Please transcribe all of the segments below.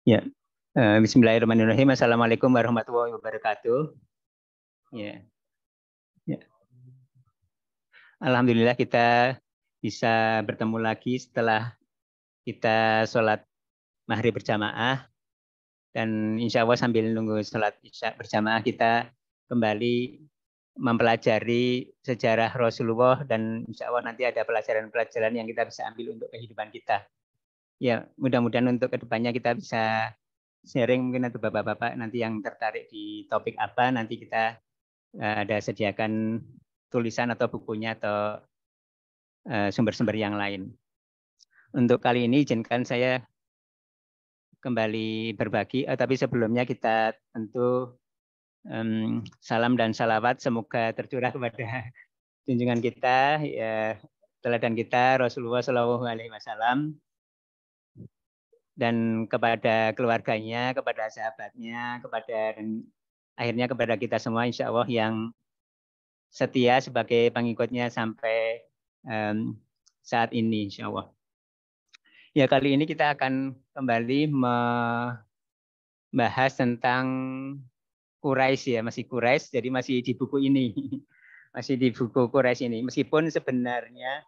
Ya, Bismillahirrahmanirrahim. Assalamualaikum warahmatullahi wabarakatuh. Ya, ya. Alhamdulillah kita bisa bertemu lagi setelah kita sholat maghrib berjamaah, dan insya Allah sambil nunggu sholat isya berjamaah kita kembali mempelajari sejarah Rasulullah, dan insya Allah nanti ada pelajaran-pelajaran yang kita bisa ambil untuk kehidupan kita. Ya, mudah-mudahan untuk kedepannya kita bisa sharing, mungkin untuk bapak-bapak nanti yang tertarik di topik apa, nanti kita ada sediakan tulisan atau bukunya atau sumber-sumber yang lain. Untuk kali ini izinkan saya kembali berbagi, tapi sebelumnya kita tentu salam dan salawat semoga tercurah kepada junjungan kita, ya, teladan kita Rasulullah SAW, dan kepada keluarganya, kepada sahabatnya, dan akhirnya kepada kita semua insya Allah yang setia sebagai pengikutnya sampai saat ini insya Allah. Ya, kali ini kita akan kembali membahas tentang Quraisy, ya, masih Quraisy, jadi masih di buku ini. Masih di buku Quraisy ini, meskipun sebenarnya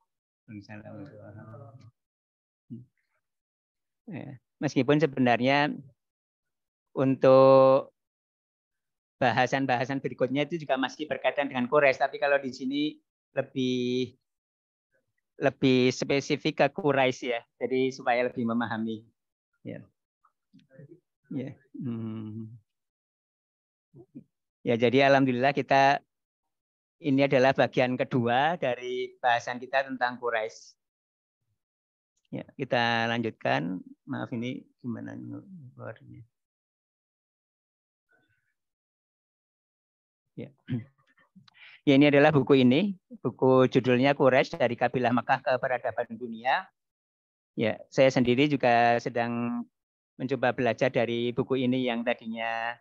untuk bahasan-bahasan berikutnya itu juga masih berkaitan dengan Quraisy, tapi kalau di sini lebih spesifik ke Quraisy, ya, jadi supaya lebih memahami. Ya, ya. Ya, jadi alhamdulillah kita ini adalah bagian kedua dari bahasan kita tentang Quraisy. Ya, kita lanjutkan. Maaf, ini gimana keluarnya? Ya. Ya, ini adalah buku ini. Buku judulnya Quraisy dari Kabilah Mekah ke Peradaban Dunia. Ya, saya sendiri juga sedang mencoba belajar dari buku ini yang tadinya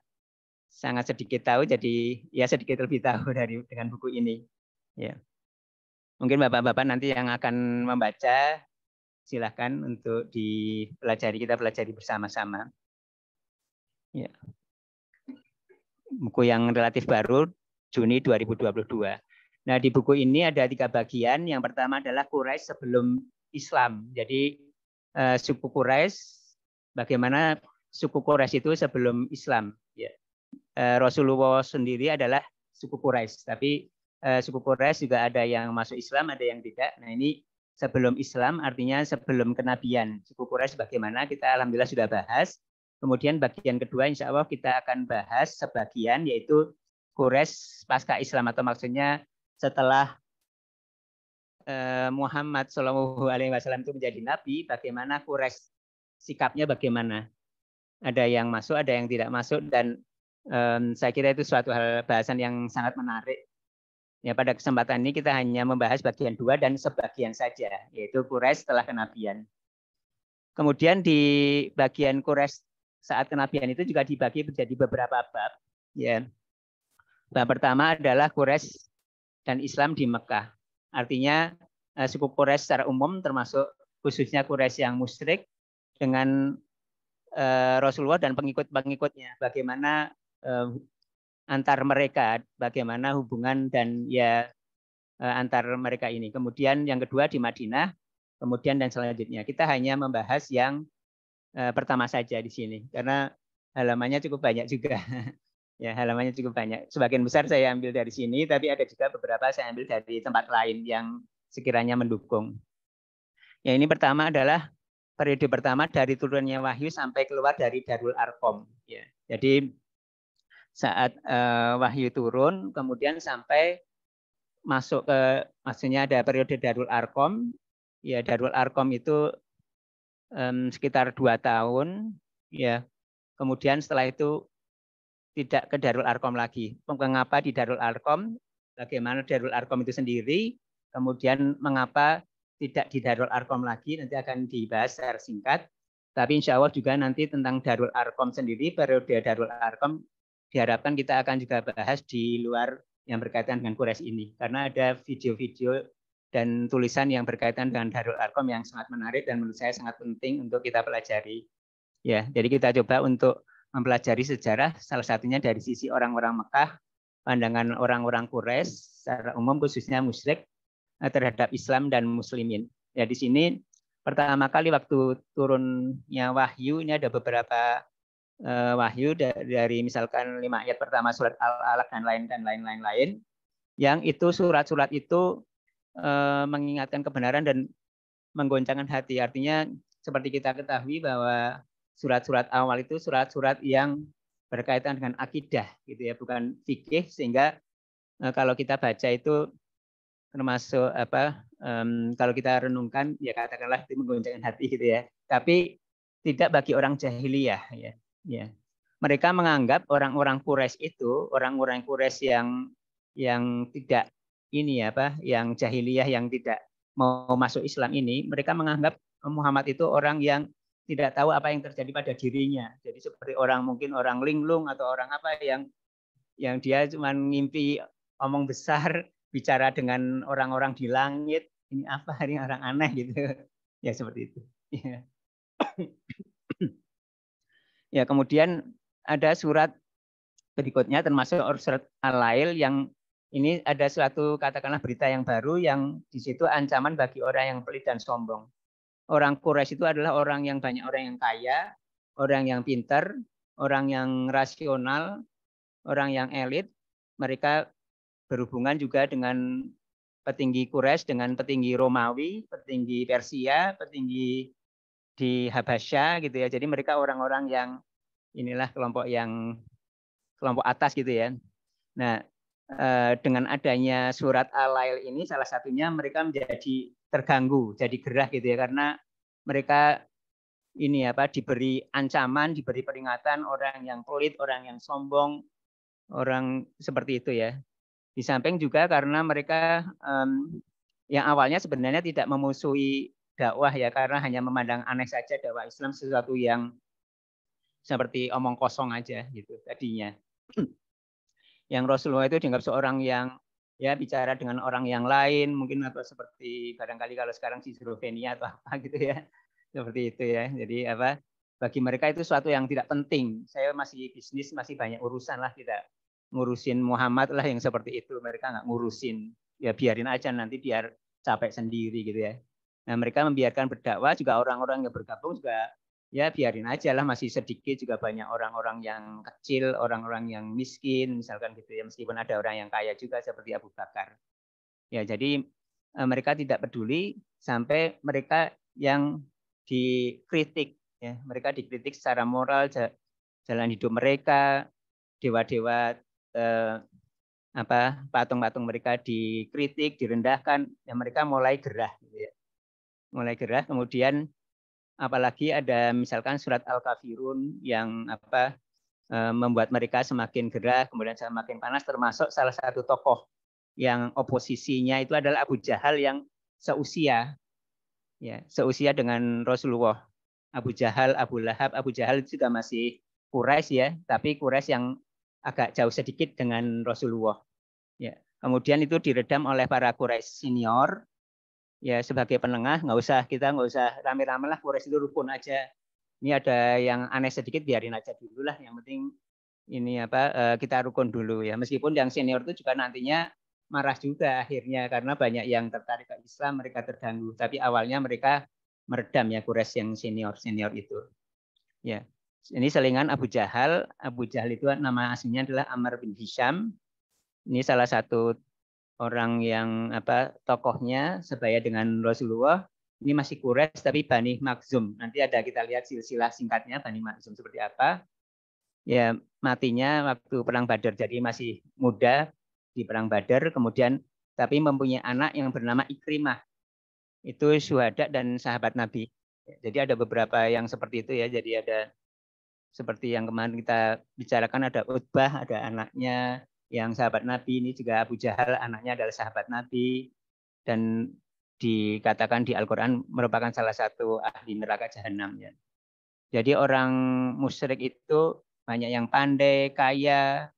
sangat sedikit tahu, jadi ya sedikit lebih tahu dengan buku ini. Ya. Mungkin bapak-bapak nanti yang akan membaca, silakan untuk dipelajari, kita pelajari bersama-sama. Ya. Buku yang relatif baru, Juni 2022. Nah, di buku ini ada 3 bagian. Yang pertama adalah Quraisy sebelum Islam. Jadi suku Quraisy, bagaimana suku Quraisy itu sebelum Islam. Ya. Rasulullah sendiri adalah suku Quraisy, tapi suku Quraisy juga ada yang masuk Islam, ada yang tidak. Nah, ini sebelum Islam, artinya sebelum kenabian. Suku Quraisy bagaimana, kita alhamdulillah sudah bahas. Kemudian bagian kedua insya Allah kita akan bahas sebagian, yaitu Quraisy pasca Islam, atau maksudnya setelah Muhammad SAW itu menjadi nabi, bagaimana Quraisy sikapnya, bagaimana. Ada yang masuk, ada yang tidak masuk, dan saya kira itu suatu hal bahasan yang sangat menarik. Ya, pada kesempatan ini kita hanya membahas bagian 2 dan sebagian saja, yaitu Quraisy setelah kenabian. Kemudian di bagian Quraisy saat kenabian itu juga dibagi menjadi beberapa bab. Ya. Bab pertama adalah Quraisy dan Islam di Mekah. Artinya suku Quraisy secara umum, termasuk khususnya Quraisy yang musyrik, dengan Rasulullah dan pengikut-pengikutnya, bagaimana antar mereka, bagaimana hubungan dan ya antar mereka ini. Kemudian yang kedua di Madinah, kemudian dan selanjutnya. Kita hanya membahas yang pertama saja di sini, karena halamannya cukup banyak juga. Ya, halamannya cukup banyak. Sebagian besar saya ambil dari sini, tapi ada juga beberapa saya ambil dari tempat lain yang sekiranya mendukung. Ya, ini pertama adalah periode pertama dari turunnya wahyu sampai keluar dari Darul Arqam. Ya, jadi saat wahyu turun, kemudian sampai masuk ke, maksudnya ada periode Darul Arqam. Ya, Darul Arqam itu sekitar 2 tahun. Ya, kemudian setelah itu tidak ke Darul Arqam lagi. Mengapa di Darul Arqam? Bagaimana Darul Arqam itu sendiri? Kemudian mengapa tidak di Darul Arqam lagi? Nanti akan dibahas secara singkat. Tapi insya Allah juga nanti tentang Darul Arqam sendiri, periode Darul Arqam, diharapkan kita akan juga bahas di luar yang berkaitan dengan Quraisy ini. Karena ada video-video dan tulisan yang berkaitan dengan Darul Arqam yang sangat menarik dan menurut saya sangat penting untuk kita pelajari. Ya, jadi kita coba untuk mempelajari sejarah salah satunya dari sisi orang-orang Mekah, pandangan orang-orang Quraisy secara umum khususnya musyrik terhadap Islam dan muslimin. Ya, di sini pertama kali waktu turunnya wahyu ini ada beberapa wahyu dari misalkan 5 ayat pertama surat Al-Alaq dan lain-lain yang itu surat-surat itu mengingatkan kebenaran dan menggoncangkan hati. Artinya seperti kita ketahui bahwa surat-surat awal itu surat-surat yang berkaitan dengan akidah gitu ya, bukan fikih, sehingga kalau kita baca itu termasuk kalau kita renungkan ya katakanlah itu menggoncangkan hati gitu ya. Tapi tidak bagi orang jahiliyah ya. Ya. Mereka menganggap orang-orang Quraisy itu orang-orang Quraisy yang tidak ini yang jahiliyah yang tidak mau masuk Islam ini, mereka menganggap Muhammad itu orang yang tidak tahu apa yang terjadi pada dirinya. Jadi seperti orang mungkin orang linglung atau orang apa yang dia cuma ngimpi omong besar, bicara dengan orang-orang di langit, ini apa, ini orang aneh gitu. Ya seperti itu. Ya. Ya, kemudian ada surat berikutnya termasuk surat Al-Lail yang ini ada suatu katakanlah berita yang baru yang di situ ancaman bagi orang yang pelit dan sombong. Orang Quraisy itu adalah orang yang banyak orang yang kaya, orang yang pintar, orang yang rasional, orang yang elit. Mereka berhubungan juga dengan petinggi Quraisy, dengan petinggi Romawi, petinggi Persia, petinggi di Habasyah gitu ya. Jadi mereka orang-orang yang inilah kelompok atas gitu ya. Nah, dengan adanya surat Al-Lail ini salah satunya mereka menjadi terganggu, jadi gerah gitu ya, karena mereka ini diberi ancaman, diberi peringatan orang yang pelit, orang yang sombong, orang seperti itu ya. Di samping juga karena mereka yang awalnya sebenarnya tidak memusuhi dakwah ya, karena hanya memandang aneh saja dakwah Islam sesuatu yang seperti omong kosong aja gitu tadinya. Yang Rasulullah itu dianggap seorang yang ya bicara dengan orang yang lain, mungkin atau seperti barangkali kalau sekarang schizofrenia atau apa gitu ya. Seperti itu ya. Jadi bagi mereka itu sesuatu yang tidak penting. Saya masih bisnis, masih banyak urusan lah, tidak ngurusin Muhammad lah yang seperti itu. Mereka nggak ngurusin. Ya biarin aja, nanti biar capek sendiri gitu ya. Nah, mereka membiarkan berdakwah, juga orang-orang yang bergabung juga ya biarin aja lah, masih sedikit, juga banyak orang-orang yang kecil, orang-orang yang miskin misalkan gitu ya, meskipun ada orang yang kaya juga seperti Abu Bakar. Ya, jadi mereka tidak peduli sampai mereka yang dikritik ya, mereka dikritik secara moral, jalan hidup mereka, dewa-dewa patung-patung mereka dikritik, direndahkan, ya mereka mulai gerah gitu ya. Mulai gerah, kemudian apalagi ada misalkan surat Al-Kafirun yang membuat mereka semakin gerah, kemudian semakin panas, termasuk salah satu tokoh yang oposisinya itu adalah Abu Jahal yang seusia dengan Rasulullah. Abu Jahal, Abu Lahab, Abu Jahal itu juga masih Quraisy ya, tapi Quraisy yang agak jauh sedikit dengan Rasulullah. Ya. Kemudian itu diredam oleh para Quraisy senior. Ya sebagai penengah kita nggak usah rame-rame lah, Quraisy itu rukun aja. Ini ada yang aneh sedikit biarin aja dulu lah. Yang penting ini kita rukun dulu ya. Meskipun yang senior itu juga nantinya marah juga akhirnya karena banyak yang tertarik ke Islam, mereka terganggu. Tapi awalnya mereka meredam ya Quraisy yang senior itu. Ya. Ini selingan Abu Jahal. Abu Jahal itu nama aslinya adalah Amr bin Hisham. Ini salah satu orang yang tokohnya sebaya dengan Rasulullah. Ini masih Quraisy tapi Bani Makhzum. Nanti ada kita lihat silsilah singkatnya Bani Makhzum seperti apa. Ya matinya waktu perang Badar, jadi masih muda di perang Badar, kemudian tapi mempunyai anak yang bernama Ikrimah. Itu syuhada dan sahabat Nabi. Jadi ada beberapa yang seperti itu ya. Jadi ada seperti yang kemarin kita bicarakan, ada Utbah, ada anaknya yang sahabat Nabi, ini juga Abu Jahal, anaknya adalah sahabat Nabi, dan dikatakan di Al-Quran merupakan salah satu ahli neraka jahanam. Ya. Jadi orang musyrik itu banyak yang pandai, kaya,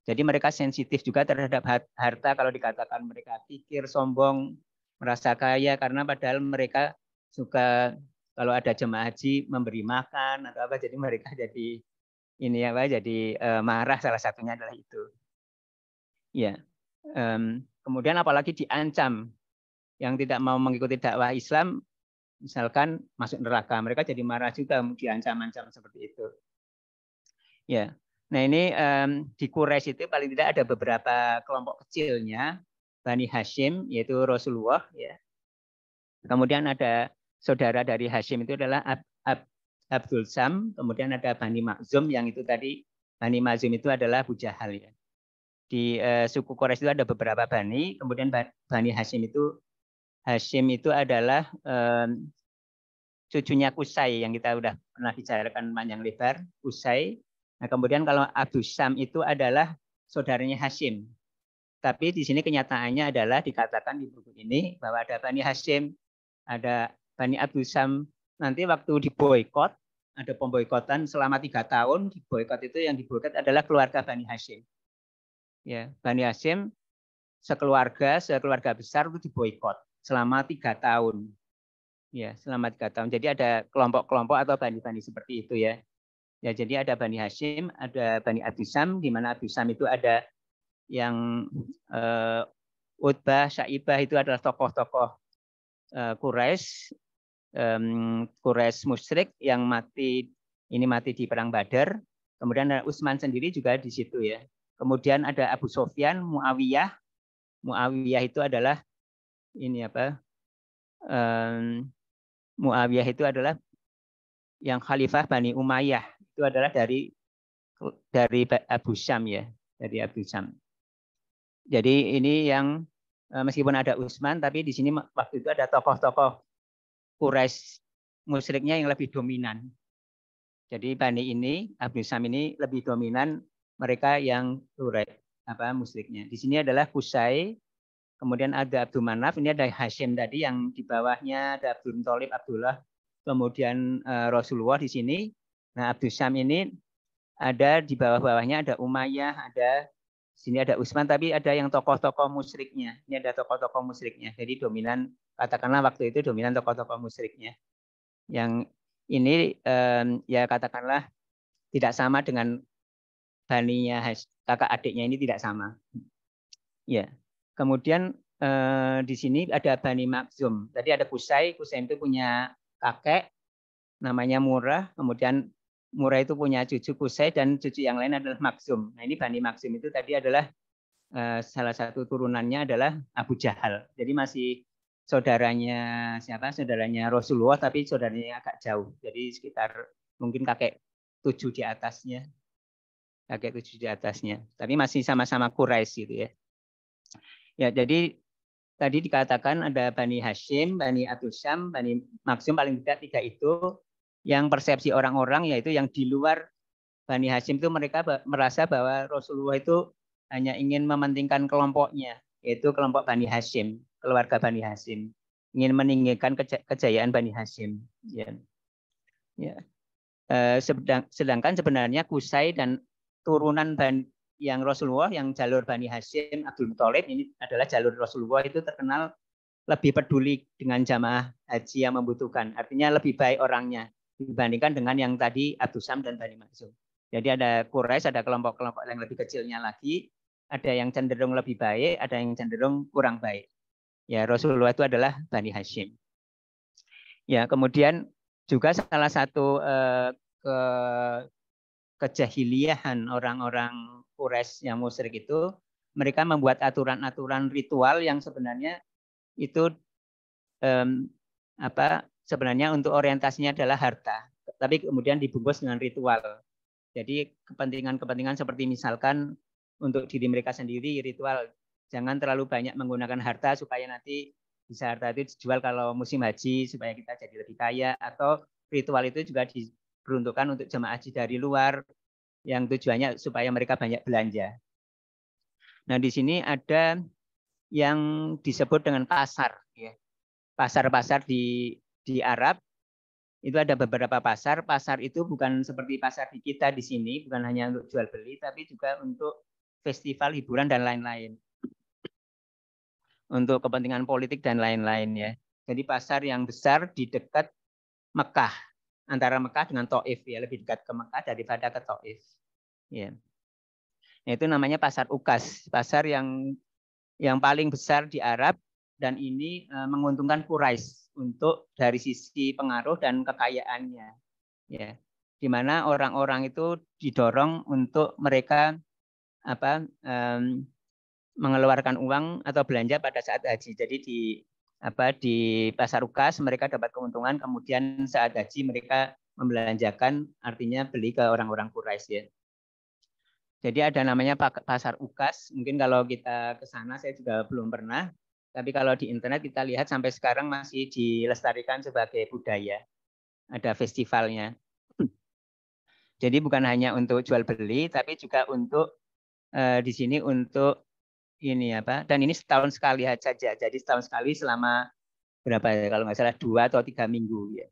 jadi mereka sensitif juga terhadap harta. Kalau dikatakan mereka pikir, sombong, merasa kaya, karena padahal mereka suka kalau ada jemaah haji memberi makan atau apa, jadi mereka jadi ini apa, jadi marah, salah satunya adalah itu. Ya, kemudian apalagi diancam yang tidak mau mengikuti dakwah Islam, misalkan masuk neraka, mereka jadi marah juga, diancam-ancam seperti itu. Ya, nah ini di Quraisy itu paling tidak ada beberapa kelompok kecilnya, Bani Hashim, yaitu Rasulullah, ya. Kemudian ada saudara dari Hashim itu adalah Abdul Sam, kemudian ada Bani Makhzum yang itu tadi, Bani Makhzum itu adalah Abu Jahal, ya. Di suku Quraisy itu ada beberapa bani, kemudian Bani Hashim itu adalah cucunya Qusay yang kita sudah pernah bicarakan panjang lebar, Qusay. Nah, kemudian kalau Abu Sam itu adalah saudaranya Hashim. Tapi di sini kenyataannya adalah dikatakan di buku ini bahwa ada Bani Hashim, ada Bani Abu Sam. Nanti waktu diboikot, ada pemboikotan selama 3 tahun, diboikot itu yang diboikot adalah keluarga Bani Hashim. Ya, Bani Hashim sekeluarga besar itu diboikot selama 3 tahun. Ya, selama 3 tahun. Jadi ada kelompok-kelompok atau bani-bani seperti itu, ya. Ya, jadi ada Bani Hashim, ada Bani Abu Sam, di mana Abu Sam itu ada yang Utbah, Syaibah itu adalah tokoh-tokoh Quraisy, Quraisy musyrik yang mati di perang Badar. Kemudian ada Utsman sendiri juga di situ, ya. Kemudian ada Abu Sofyan, Muawiyah. Muawiyah itu adalah ini apa? Muawiyah itu adalah yang khalifah Bani Umayyah. Itu adalah dari Abu Syam, ya, dari Abu Syam. Jadi ini yang meskipun ada Utsman, tapi di sini waktu itu ada tokoh-tokoh Quraisy musyriknya yang lebih dominan. Jadi Bani ini, Abu Syam ini lebih dominan mereka yang musyriknya. Di sini adalah Qusay, kemudian ada Abdul Manaf, ini ada Hashim tadi yang di bawahnya ada Abdul Thalib, Abdullah, kemudian Rasulullah di sini. Nah, Abu Syam ini ada di bawah-bawahnya ada Umayyah, ada sini ada Utsman, tapi ada yang tokoh-tokoh musyriknya. Ini ada tokoh-tokoh musyriknya. Jadi dominan, katakanlah waktu itu dominan tokoh-tokoh musyriknya. Yang ini ya katakanlah tidak sama dengan baninya, kakak adiknya ini tidak sama. Ya. Kemudian di sini ada Bani Makhzum. Tadi ada Qusay itu punya kakek namanya Murrah, kemudian Murrah itu punya cucu Qusay dan cucu yang lain adalah Makhzum. Nah, ini Bani Makhzum itu tadi adalah salah satu turunannya adalah Abu Jahal. Jadi masih saudaranya siapa? Saudaranya Rasulullah, tapi saudaranya agak jauh. Jadi sekitar mungkin kakek 7 di atasnya. Kakek 7 di atasnya. Tapi masih sama-sama Quraisy gitu, ya. Ya, jadi tadi dikatakan ada Bani Hashim, Bani Abdul Syam, Bani Makhzum, paling tidak 3 itu yang persepsi orang-orang, yaitu yang di luar Bani Hashim itu mereka merasa bahwa Rasulullah itu hanya ingin mementingkan kelompoknya, yaitu kelompok Bani Hashim, keluarga Bani Hashim, ingin meninggikan kejayaan Bani Hashim. Ya. Ya. Sedangkan sebenarnya Qusay dan turunan yang Rasulullah, yang jalur Bani Hashim, Abdul Thalib, ini adalah jalur Rasulullah itu terkenal lebih peduli dengan jamaah haji yang membutuhkan. Artinya lebih baik orangnya dibandingkan dengan yang tadi Abdul Syam dan Bani Makhzum. Jadi ada Quraisy, ada kelompok-kelompok yang lebih kecilnya lagi, ada yang cenderung lebih baik, ada yang cenderung kurang baik. Ya, Rasulullah itu adalah Bani Hashim. Ya, kemudian juga salah satu kejahiliahan orang-orang Quraisy yang musyrik itu, mereka membuat aturan-aturan ritual yang sebenarnya itu sebenarnya untuk orientasinya adalah harta, tapi kemudian dibungkus dengan ritual. Jadi kepentingan-kepentingan seperti misalkan untuk diri mereka sendiri, ritual jangan terlalu banyak menggunakan harta supaya nanti bisa harta itu dijual kalau musim haji supaya kita jadi lebih kaya, atau ritual itu juga diperuntukkan untuk jemaah haji dari luar yang tujuannya supaya mereka banyak belanja. Nah, di sini ada yang disebut dengan pasar, ya. Pasar-pasar di Arab itu ada beberapa pasar. Pasar itu bukan seperti pasar di kita di sini, bukan hanya untuk jual beli, tapi juga untuk festival, hiburan dan lain-lain. Untuk kepentingan politik dan lain-lain, ya. Jadi pasar yang besar di dekat Mekah, antara Mekah dengan Taif, ya, lebih dekat ke Mekah daripada ke Taif. Ya. Nah, itu namanya pasar Ukas, pasar yang paling besar di Arab, dan ini menguntungkan Quraisy untuk dari sisi pengaruh dan kekayaannya. Ya. Di mana orang-orang itu didorong untuk mereka mengeluarkan uang atau belanja pada saat haji. Jadi di pasar Ukas mereka dapat keuntungan, kemudian saat haji mereka membelanjakan, artinya beli ke orang-orang Quraisy, ya. Jadi ada namanya pasar Ukas. Mungkin kalau kita ke sana, saya juga belum pernah. Tapi kalau di internet kita lihat sampai sekarang masih dilestarikan sebagai budaya. Ada festivalnya. Jadi bukan hanya untuk jual beli, tapi juga untuk di sini untuk ini dan ini setahun sekali saja. Jadi setahun sekali selama berapa ya, kalau nggak salah 2 atau 3 minggu, ya.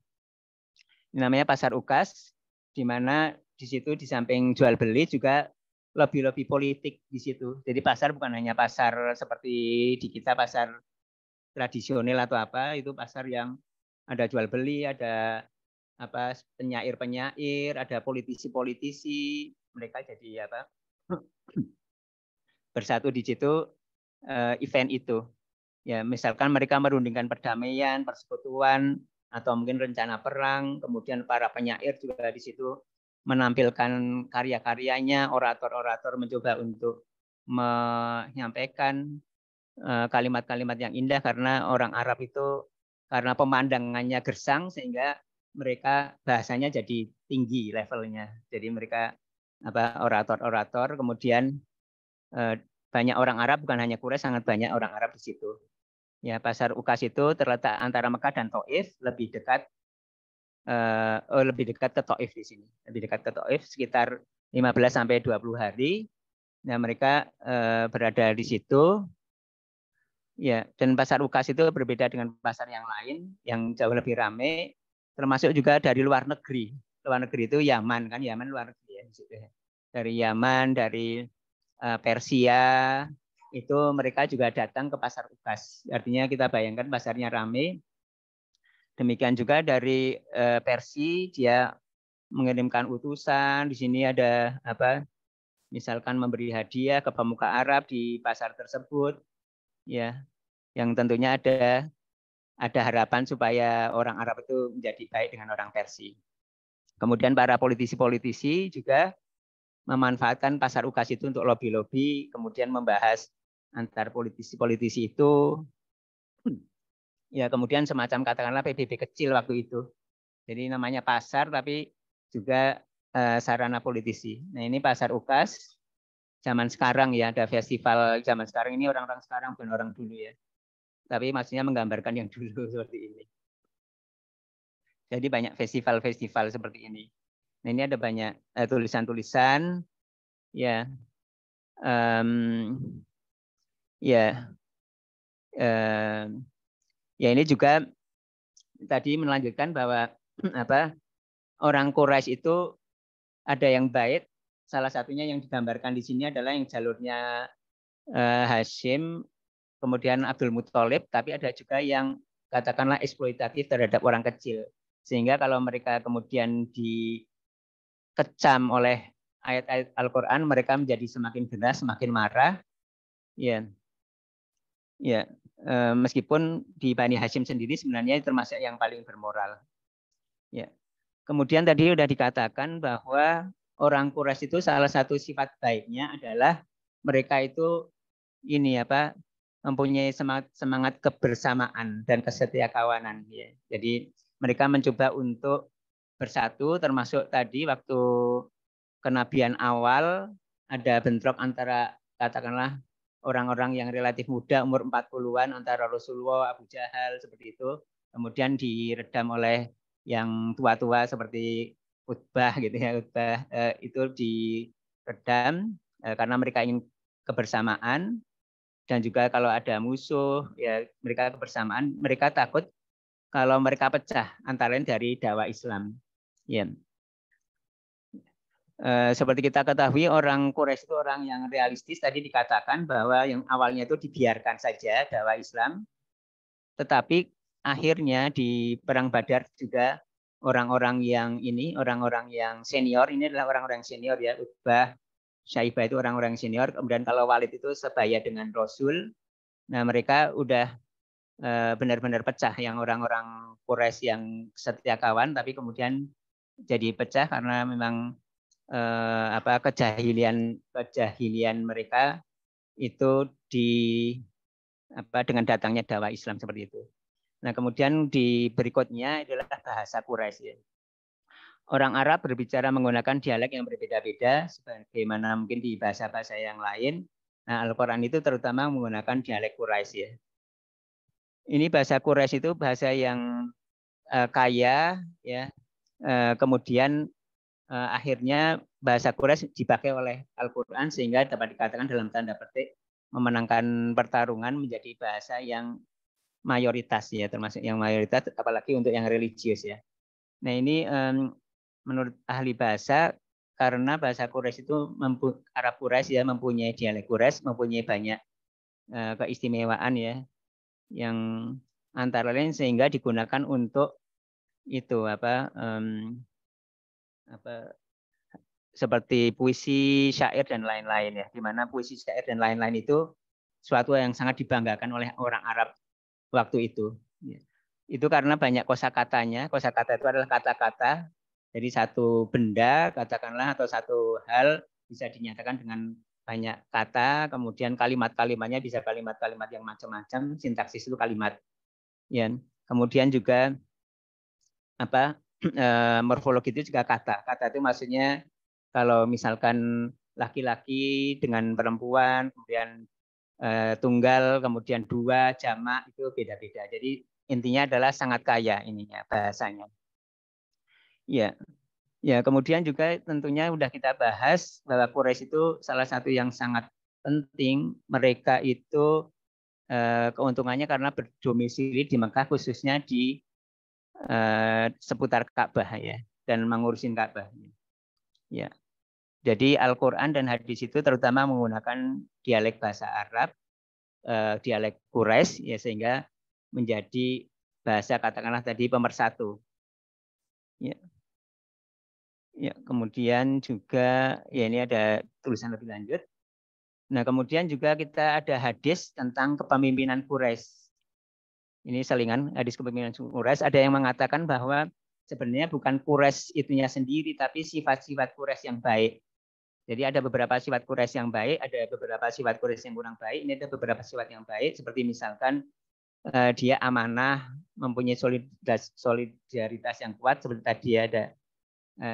Ini namanya pasar Ukas, di mana di situ di samping jual beli juga lobby-lobby politik di situ. Jadi pasar bukan hanya pasar seperti di kita pasar tradisional atau apa, itu pasar yang ada jual beli, ada penyair-penyair, ada politisi-politisi, mereka jadi bersatu di situ event itu. Ya, misalkan mereka merundingkan perdamaian, persekutuan, atau mungkin rencana perang, kemudian para penyair juga di situ menampilkan karya-karyanya, orator-orator mencoba untuk menyampaikan kalimat-kalimat yang indah, karena orang Arab itu karena pemandangannya gersang sehingga mereka bahasanya jadi tinggi levelnya. Jadi mereka orator-orator, kemudian banyak orang Arab, bukan hanya Quraisy, sangat banyak orang Arab di situ. Ya, pasar Ukas itu terletak antara Mekah dan Taif, lebih dekat ke Taif di sini. Lebih dekat ke Taif sekitar 15 sampai 20 hari. Nah, mereka berada di situ. Ya, dan pasar Ukas itu berbeda dengan pasar yang lain yang jauh lebih ramai, termasuk juga dari luar negeri. Luar negeri itu Yaman, kan, Yaman luar negeri, ya, di situ. Dari Yaman, dari Persia, itu mereka juga datang ke pasar Ukas. Artinya kita bayangkan pasarnya ramai. Demikian juga dari Persia, dia mengirimkan utusan. Di sini ada misalkan memberi hadiah ke pemuka Arab di pasar tersebut, ya, yang tentunya ada harapan supaya orang Arab itu menjadi baik dengan orang Persia. Kemudian para politisi-politisi juga memanfaatkan pasar Ukas itu untuk lobby-lobby, kemudian membahas antar politisi-politisi itu, ya, kemudian semacam katakanlah PBB kecil waktu itu. Jadi namanya pasar tapi juga sarana politisi. Nah, ini pasar Ukas zaman sekarang, ya, ada festival zaman sekarang ini, orang-orang sekarang bukan orang dulu, ya. Tapi maksudnya menggambarkan yang dulu seperti ini. Jadi banyak festival-festival seperti ini. Nah, ini ada banyak tulisan-tulisan, ya, ya ini juga tadi melanjutkan bahwa orang Quraisy itu ada yang baik. Salah satunya yang digambarkan di sini adalah yang jalurnya Hashim, kemudian Abdul Muthalib, tapi ada juga yang katakanlah eksploitatif terhadap orang kecil. Sehingga kalau mereka kemudian dikecam oleh ayat-ayat Al-Quran, mereka menjadi semakin deras, semakin marah. Ya, ya. Meskipun di Bani Hashim sendiri sebenarnya termasuk yang paling bermoral. Ya. Kemudian tadi sudah dikatakan bahwa orang Quraisy itu salah satu sifat baiknya adalah mereka itu mempunyai semangat kebersamaan dan kesetiakawanan, ya. Jadi mereka mencoba untuk bersatu, termasuk tadi waktu kenabian awal ada bentrok antara katakanlah orang-orang yang relatif muda umur 40-an antara Rasulullah, Abu Jahal seperti itu, kemudian diredam oleh yang tua-tua seperti Utbah gitu, ya. Utbah itu diredam karena mereka ingin kebersamaan, dan juga kalau ada musuh, ya, mereka kebersamaan, mereka takut kalau mereka pecah antara lain dari dakwah Islam, ya. Seperti kita ketahui, orang Quraisy itu orang yang realistis. Tadi dikatakan bahwa yang awalnya itu dibiarkan saja dakwah Islam, tetapi akhirnya di Perang Badar juga orang-orang yang senior, ini adalah orang-orang senior ya, Utbah, Syaibah itu orang-orang senior. Kemudian kalau Walid itu sebaya dengan Rasul. Nah, mereka udah benar-benar pecah, yang orang-orang Quraisy yang setia kawan tapi kemudian jadi pecah karena memang kejahilian mereka itu dengan datangnya dakwah Islam seperti itu. Nah, kemudian di berikutnya adalah bahasa Quraisy ya. Orang Arab berbicara menggunakan dialek yang berbeda-beda sebagaimana mungkin di bahasa-bahasa yang lain. Nah, Al-Qur'an itu terutama menggunakan dialek Quraisy ya. Ini bahasa Quraisy itu bahasa yang kaya ya. Kemudian akhirnya bahasa Quraisy dipakai oleh Al-Qur'an sehingga dapat dikatakan dalam tanda petik memenangkan pertarungan menjadi bahasa yang mayoritas ya, termasuk yang mayoritas apalagi untuk yang religius ya. Nah, ini menurut ahli bahasa karena bahasa Quraisy itu Arab Quraisy ya mempunyai dialek Quraisy, mempunyai banyak keistimewaan ya, yang antara lain sehingga digunakan untuk itu seperti puisi, syair dan lain-lain ya. Di mana puisi, syair dan lain-lain itu suatu yang sangat dibanggakan oleh orang Arab waktu itu. Itu karena banyak kosakatanya. Kosakata itu adalah kata-kata. Jadi satu benda katakanlah atau satu hal bisa dinyatakan dengan banyak kata, kemudian kalimat-kalimatnya bisa kalimat-kalimat yang macam-macam, sintaksis itu kalimat. Ya. Kemudian juga morfologi itu juga kata. Kata itu maksudnya kalau misalkan laki-laki dengan perempuan, kemudian tunggal, kemudian dua, jamak itu beda-beda. Jadi intinya adalah sangat kaya ininya bahasanya. Ya. Ya, kemudian juga tentunya sudah kita bahas bahwa Quraisy itu salah satu yang sangat penting. Mereka itu keuntungannya karena berdomisili di Mekah, khususnya di seputar Ka'bah ya, dan mengurusin Ka'bah. Ya. Jadi Al-Qur'an dan hadis itu terutama menggunakan dialek bahasa Arab, dialek Quraisy ya, sehingga menjadi bahasa katakanlah tadi pemersatu. Ya. Ya, kemudian juga ya ini ada tulisan lebih lanjut. Nah, kemudian juga kita ada hadis tentang kepemimpinan Quraisy. Ini selingan hadis kepemimpinan Quraisy. Ada yang mengatakan bahwa sebenarnya bukan Quraisy itunya sendiri, tapi sifat-sifat Quraisy yang baik. Jadi ada beberapa sifat Quraisy yang baik, ada beberapa sifat Quraisy yang kurang baik. Ini ada beberapa sifat yang baik, seperti misalkan dia amanah, mempunyai solidaritas yang kuat, seperti tadi ada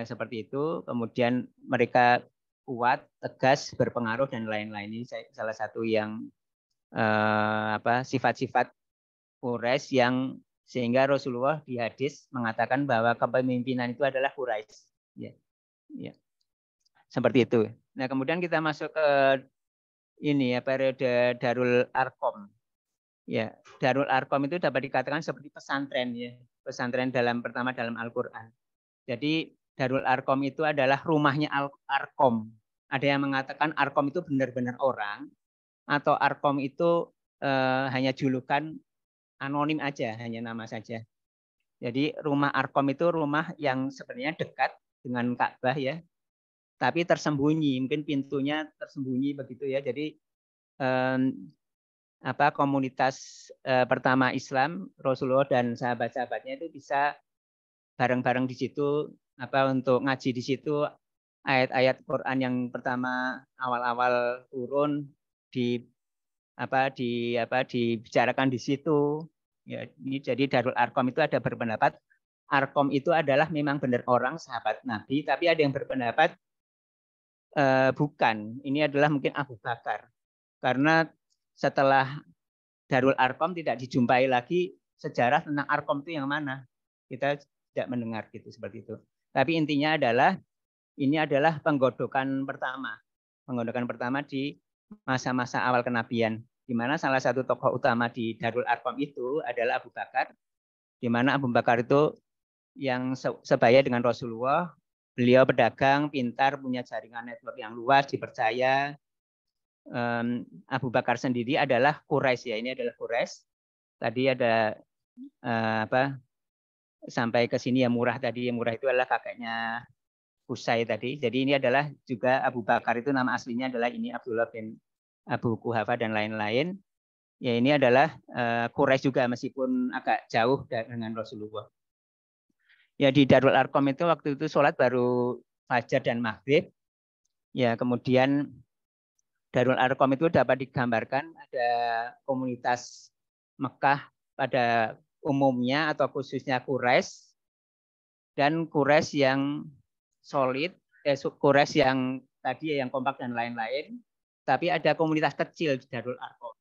seperti itu. Kemudian mereka kuat, tegas, berpengaruh dan lain-lain. Ini salah satu yang sifat-sifat Quraisy yang sehingga Rasulullah di hadis mengatakan bahwa kepemimpinan itu adalah Quraisy. Ya. Ya. Seperti itu. Nah, kemudian kita masuk ke ini ya, periode Darul Arqam. Ya, Darul Arqam itu dapat dikatakan seperti pesantren ya. Pesantren pertama dalam Al-Qur'an. Jadi Darul Arqam itu adalah rumahnya Arqam. Ada yang mengatakan Arqam itu benar-benar orang, atau Arqam itu hanya julukan anonim aja, hanya nama saja. Jadi rumah Arqam itu rumah yang sebenarnya dekat dengan Ka'bah ya, tapi tersembunyi, mungkin pintunya tersembunyi begitu ya. Jadi komunitas pertama Islam, Rasulullah dan sahabat-sahabatnya itu bisa bareng-bareng di situ untuk ngaji di situ, ayat-ayat Quran yang pertama awal-awal turun dibicarakan di situ. Ya, ini jadi Darul Arqam itu ada berpendapat Arqam itu adalah memang benar orang sahabat Nabi, tapi ada yang berpendapat bukan. Ini adalah mungkin Abu Bakar. Karena setelah Darul Arqam tidak dijumpai lagi sejarah tentang Arqam itu yang mana. Kita tidak mendengar gitu seperti itu. Tapi intinya adalah ini adalah penggodokan pertama. Penggodokan pertama di masa-masa awal kenabian, di mana salah satu tokoh utama di Darul Arqam itu adalah Abu Bakar, di mana Abu Bakar itu yang sebaya dengan Rasulullah. Beliau pedagang, pintar, punya jaringan network yang luas, dipercaya. Abu Bakar sendiri adalah Quraisy ya, ini adalah Quraisy. Tadi ada sampai ke sini ya murah tadi. Yang murah itu adalah kakeknya Qusay tadi. Jadi ini adalah juga Abu Bakar itu nama aslinya adalah ini Abdullah bin Abu Quhafa dan lain-lain. Ya ini adalah Quraisy juga meskipun agak jauh dengan Rasulullah. Ya di Darul Arqam itu waktu itu sholat baru fajar dan maghrib. Ya kemudian Darul Arqam itu dapat digambarkan ada komunitas Mekah pada umumnya atau khususnya Quraisy dan Quraisy yang solid, Quraisy yang tadi yang kompak dan lain-lain, tapi ada komunitas kecil di Darul Arqam.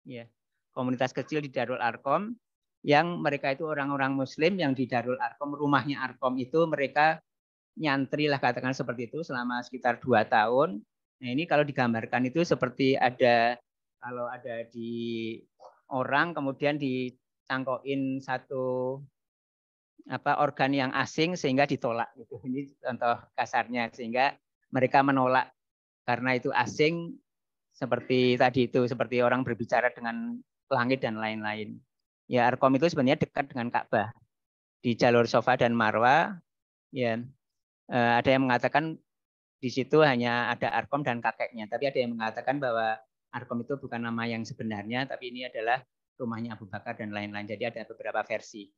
Ya, komunitas kecil di Darul Arqam yang mereka itu orang-orang Muslim yang di Darul Arqam, rumahnya Arqam itu mereka nyantri lah katakan seperti itu selama sekitar 2 tahun. Nah ini kalau digambarkan itu seperti ada kalau ada di orang kemudian ditangkoin satu organ yang asing sehingga ditolak gitu. Ini contoh kasarnya sehingga mereka menolak karena itu asing seperti tadi itu seperti orang berbicara dengan langit dan lain-lain. Ya Arqam itu sebenarnya dekat dengan Ka'bah di jalur Safa dan Marwa. Ya ada yang mengatakan di situ hanya ada Arqam dan kakeknya, tapi ada yang mengatakan bahwa Arqam itu bukan nama yang sebenarnya, tapi ini adalah rumahnya Abu Bakar dan lain-lain. Jadi ada beberapa versi.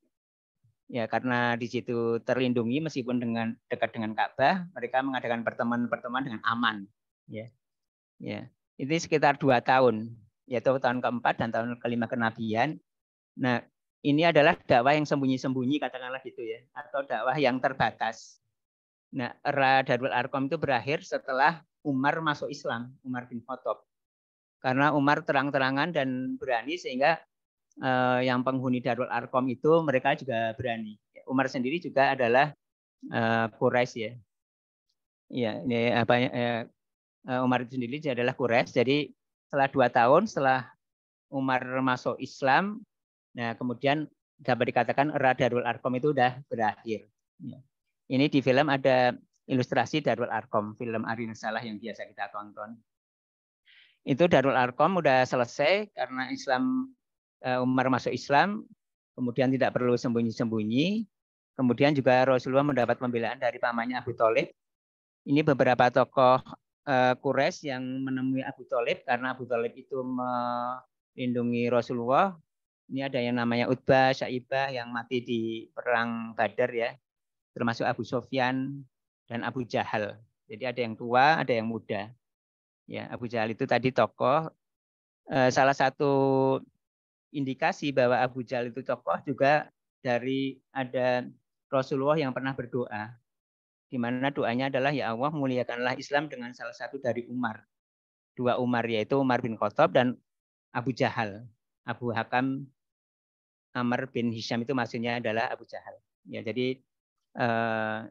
Ya karena di situ terlindungi meskipun dengan dekat dengan Ka'bah, mereka mengadakan pertemuan-pertemuan dengan aman. Ya, ya. Ini sekitar 2 tahun, yaitu tahun keempat dan tahun kelima kenabian. Nah, ini adalah dakwah yang sembunyi-sembunyi katakanlah gitu ya, atau dakwah yang terbatas. Nah, era Darul Arqam itu berakhir setelah Umar masuk Islam, Umar bin Khattab. Karena Umar terang-terangan dan berani sehingga yang penghuni Darul Arqam itu mereka juga berani. Umar sendiri juga adalah Quraisy ya. Iya, ini Umar itu sendiri adalah Quraisy. Jadi setelah 2 tahun setelah Umar masuk Islam, nah kemudian dapat dikatakan era Darul Arqam itu sudah berakhir. Ya. Ini di film ada ilustrasi Darul Arqam, film Ari Salah yang biasa kita tonton. Itu Darul Arqam udah selesai karena Umar masuk Islam, kemudian tidak perlu sembunyi-sembunyi. Kemudian juga Rasulullah mendapat pembelaan dari pamannya Abu Thalib. Ini beberapa tokoh Quraisy yang menemui Abu Thalib karena Abu Thalib itu melindungi Rasulullah. Ini ada yang namanya Utbah, Syaibah yang mati di perang Badar ya, termasuk Abu Sufyan dan Abu Jahal. Jadi ada yang tua, ada yang muda. Ya, Abu Jahal itu tadi tokoh. Salah satu indikasi bahwa Abu Jahal itu tokoh juga dari ada Rasulullah yang pernah berdoa, di mana doanya adalah ya Allah muliakanlah Islam dengan salah satu dari Umar, 2 Umar yaitu Umar bin Khattab dan Abu Jahal. Abu Hakam Amr bin Hisham itu maksudnya adalah Abu Jahal. Ya jadi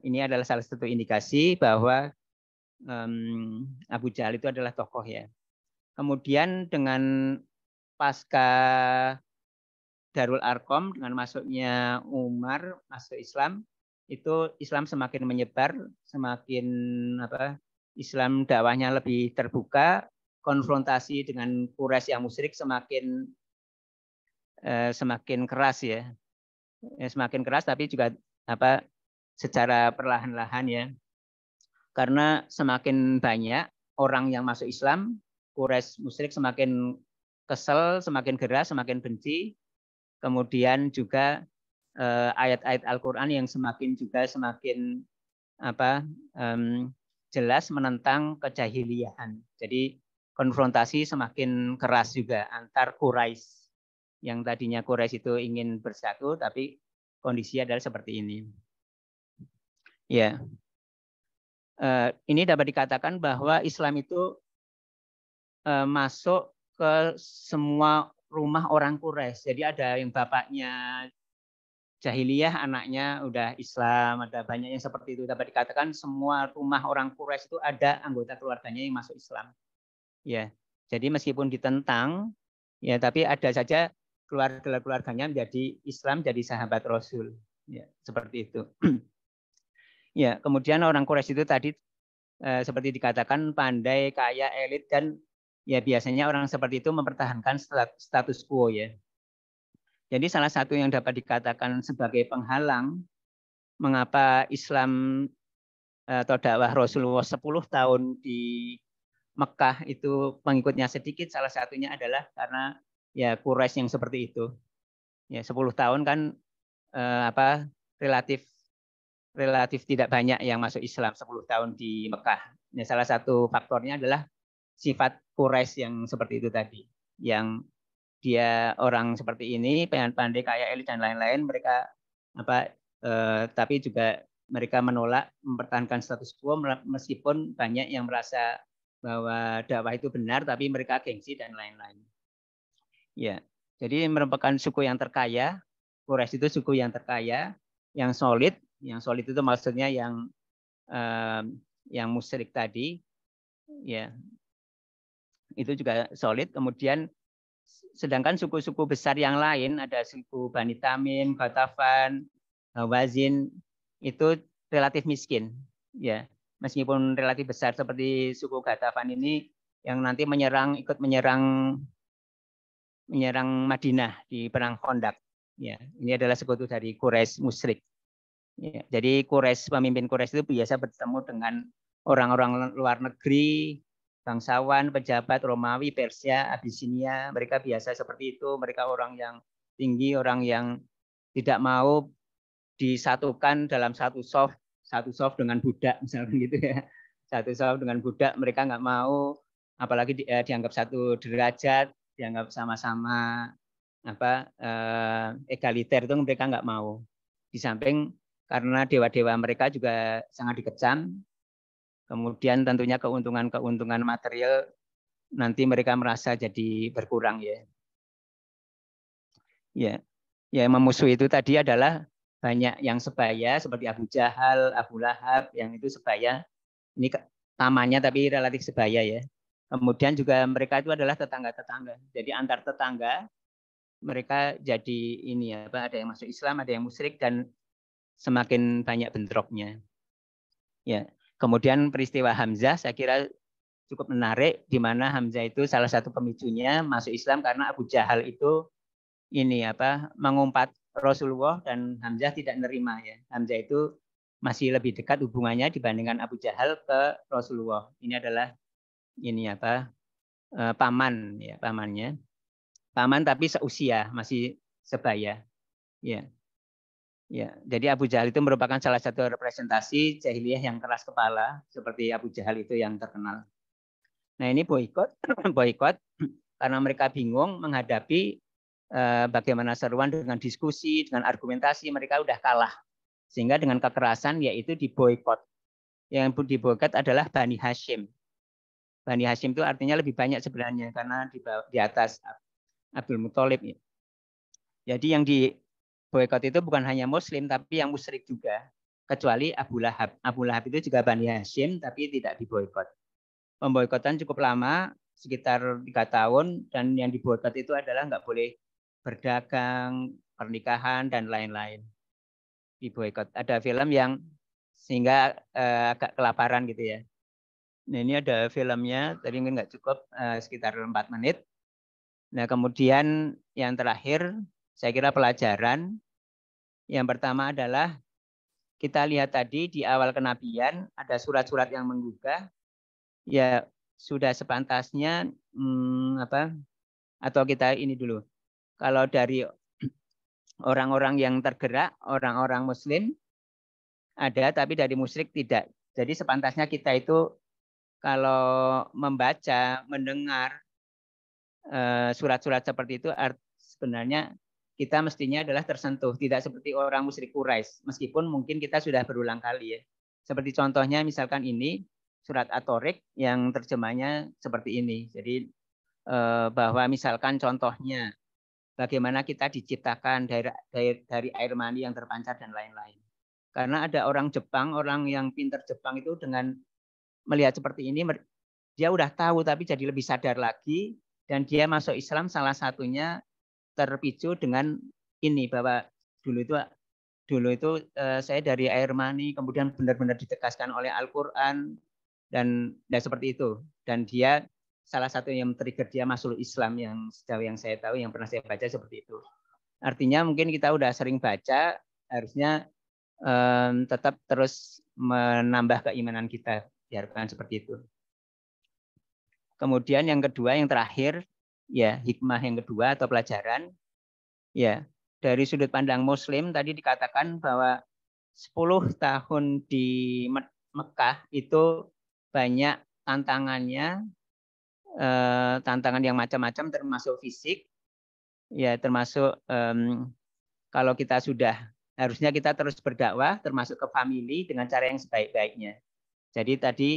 ini adalah salah satu indikasi bahwa Abu Jahal itu adalah tokoh ya. Kemudian dengan pasca Darul Arqam dengan masuknya Umar masuk Islam, itu Islam semakin menyebar, semakin Islam dakwahnya lebih terbuka, konfrontasi dengan Quraisy yang musyrik semakin keras ya. Semakin keras tapi juga secara perlahan-lahan ya. Karena semakin banyak orang yang masuk Islam, Quraisy musyrik semakin kesel, semakin geras, semakin benci. Kemudian juga ayat-ayat Al-Qur'an yang semakin jelas menentang kejahiliahan. Jadi konfrontasi semakin keras juga antar Quraisy. Yang tadinya Quraisy itu ingin bersatu, tapi kondisi adalah seperti ini. Ya, ini dapat dikatakan bahwa Islam itu masuk ke semua rumah orang Quraisy. Jadi ada yang bapaknya jahiliyah, anaknya udah Islam, ada banyak yang seperti itu. Dapat dikatakan semua rumah orang Quraisy itu ada anggota keluarganya yang masuk Islam. Ya, jadi meskipun ditentang, ya tapi ada saja keluarganya menjadi Islam, jadi sahabat Rasul. Ya, seperti itu. Ya, kemudian orang Quraisy itu tadi seperti dikatakan pandai, kaya, elit, dan ya biasanya orang seperti itu mempertahankan status quo ya. Jadi salah satu yang dapat dikatakan sebagai penghalang mengapa Islam atau dakwah Rasulullah 10 tahun di Mekah itu pengikutnya sedikit, salah satunya adalah karena ya Quraisy yang seperti itu. Ya 10 tahun kan relatif tidak banyak yang masuk Islam 10 tahun di Mekah. Ya, salah satu faktornya adalah sifat Quraisy yang seperti itu tadi. Yang dia orang seperti ini, pandai kaya elit dan lain-lain, mereka tapi juga mereka menolak mempertahankan status quo meskipun banyak yang merasa bahwa dakwah itu benar tapi mereka gengsi dan lain-lain. Ya. Jadi merupakan suku yang terkaya. Quraisy itu suku yang terkaya, yang solid. Yang solid itu maksudnya yang musyrik tadi. Ya. Itu juga solid. Kemudian sedangkan suku-suku besar yang lain, ada suku Bani Tamim, Ghatafan, Hawazin, itu relatif miskin. Ya, meskipun relatif besar seperti suku Ghatafan ini yang nanti ikut menyerang Madinah di perang Khandaq. Ya, ini adalah sekutu dari Quraisy musyrik. Ya, jadi pemimpin Quraisy itu biasa bertemu dengan orang-orang luar negeri, bangsawan, pejabat Romawi, Persia, Abisinia. Mereka biasa seperti itu. Mereka orang yang tinggi, orang yang tidak mau disatukan dalam satu soft dengan budak misalnya gitu ya. Satu soft dengan budak mereka nggak mau, apalagi dianggap satu derajat, dianggap sama-sama egaliter, itu mereka nggak mau. Di samping karena dewa-dewa mereka juga sangat dikecam, kemudian tentunya keuntungan material nanti mereka merasa jadi berkurang ya. Ya, memusuhi itu tadi adalah banyak yang sebaya seperti Abu Jahal, Abu Lahab yang itu sebaya. Ini namanya tapi relatif sebaya ya. Kemudian juga mereka itu adalah tetangga-tetangga. Jadi antar tetangga mereka jadi ada yang masuk Islam, ada yang musyrik dan semakin banyak bentroknya. Ya. Kemudian peristiwa Hamzah saya kira cukup menarik di mana Hamzah itu salah satu pemicunya masuk Islam karena Abu Jahal itu mengumpat Rasulullah dan Hamzah tidak nerima ya. Hamzah itu masih lebih dekat hubungannya dibandingkan Abu Jahal ke Rasulullah. Ini adalah paman ya, pamannya. Paman tapi seusia, masih sebaya. Ya. Ya, jadi Abu Jahal itu merupakan salah satu representasi jahiliyah yang keras kepala seperti Abu Jahal itu yang terkenal. Nah, ini boikot karena mereka bingung menghadapi bagaimana seruan dengan diskusi, dengan argumentasi, mereka udah kalah. Sehingga dengan kekerasan yaitu diboikot. Yang diboikot adalah Bani Hashim. Bani Hashim itu artinya lebih banyak sebenarnya karena di atas Abdul Muthalib. Jadi yang diboikot itu bukan hanya Muslim tapi yang musyrik juga. Kecuali Abu Lahab. Abu Lahab itu juga Bani Hashim tapi tidak diboikot. Pemboikotan cukup lama, sekitar 3 tahun, dan yang diboikot itu adalah nggak boleh berdagang, pernikahan, dan lain-lain. Diboikot. Ada film yang sehingga agak kelaparan gitu ya. Nah, ini ada filmnya, tadi mungkin nggak cukup, sekitar 4 menit. Nah, kemudian yang terakhir, saya kira pelajaran. Yang pertama adalah kita lihat tadi di awal kenabian ada surat-surat yang menggugah. Ya sudah sepantasnya atau kita ini dulu. Kalau dari orang-orang yang tergerak, orang-orang Muslim ada, tapi dari musyrik tidak. Jadi sepantasnya kita itu kalau membaca, mendengar surat-surat seperti itu, sebenarnya kita mestinya adalah tersentuh, tidak seperti orang musyrik Quraisy. Meskipun mungkin kita sudah berulang kali ya. Seperti contohnya misalkan ini surat At-Tariq yang terjemahnya seperti ini. Jadi bahwa misalkan contohnya bagaimana kita diciptakan dari air mani yang terpancar dan lain-lain. Karena ada orang Jepang, orang yang pintar Jepang itu dengan melihat seperti ini, dia udah tahu tapi jadi lebih sadar lagi dan dia masuk Islam salah satunya terpicu dengan ini bahwa dulu itu saya dari air mani kemudian benar-benar ditegaskan oleh Al-Qur'an dan seperti itu. Dan dia salah satu yang trigger dia masuk Islam yang sejauh yang saya tahu yang pernah saya baca seperti itu. Artinya mungkin kita udah sering baca, harusnya tetap terus menambah keimanan kita, diharapkan seperti itu. Kemudian yang kedua, yang terakhir, ya hikmah yang kedua atau pelajaran, ya dari sudut pandang Muslim tadi dikatakan bahwa 10 tahun di Mekah itu banyak tantangannya, tantangan yang macam-macam termasuk fisik, ya termasuk kalau kita sudah harusnya kita terus berdakwah termasuk ke family dengan cara yang sebaik-baiknya. Jadi tadi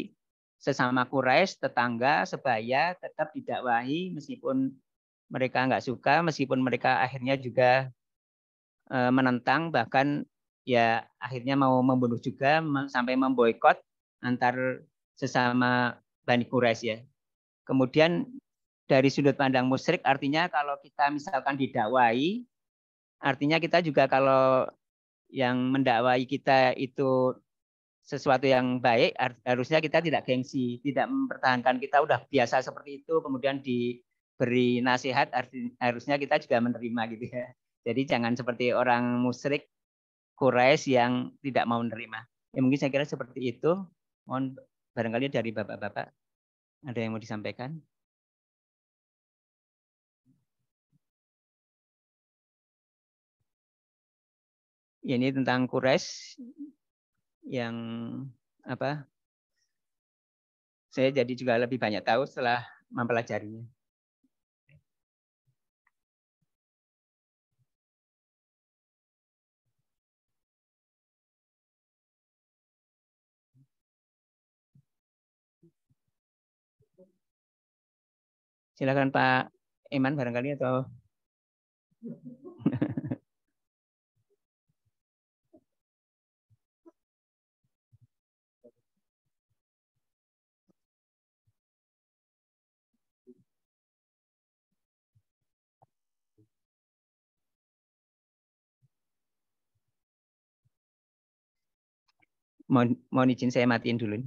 sesama Quraisy, tetangga, sebaya tetap didakwahi meskipun mereka nggak suka, meskipun mereka akhirnya juga menentang, bahkan ya akhirnya mau membunuh juga sampai memboikot antar sesama Bani Quraisy ya. Kemudian dari sudut pandang musyrik artinya kalau kita misalkan didakwahi, artinya kita juga kalau yang mendakwai kita itu sesuatu yang baik, harusnya kita tidak gengsi, tidak mempertahankan kita udah biasa seperti itu, kemudian diberi nasihat, harusnya kita juga menerima gitu ya. Jadi jangan seperti orang musyrik Quraisy yang tidak mau menerima. Ya mungkin saya kira seperti itu. Mohon barangkali dari bapak-bapak ada yang mau disampaikan. Ya, ini tentang Quraisy yang apa? Saya jadi juga lebih banyak tahu setelah mempelajarinya. Silakan Pak Iman barangkali atau mohon izin saya matiin dulu.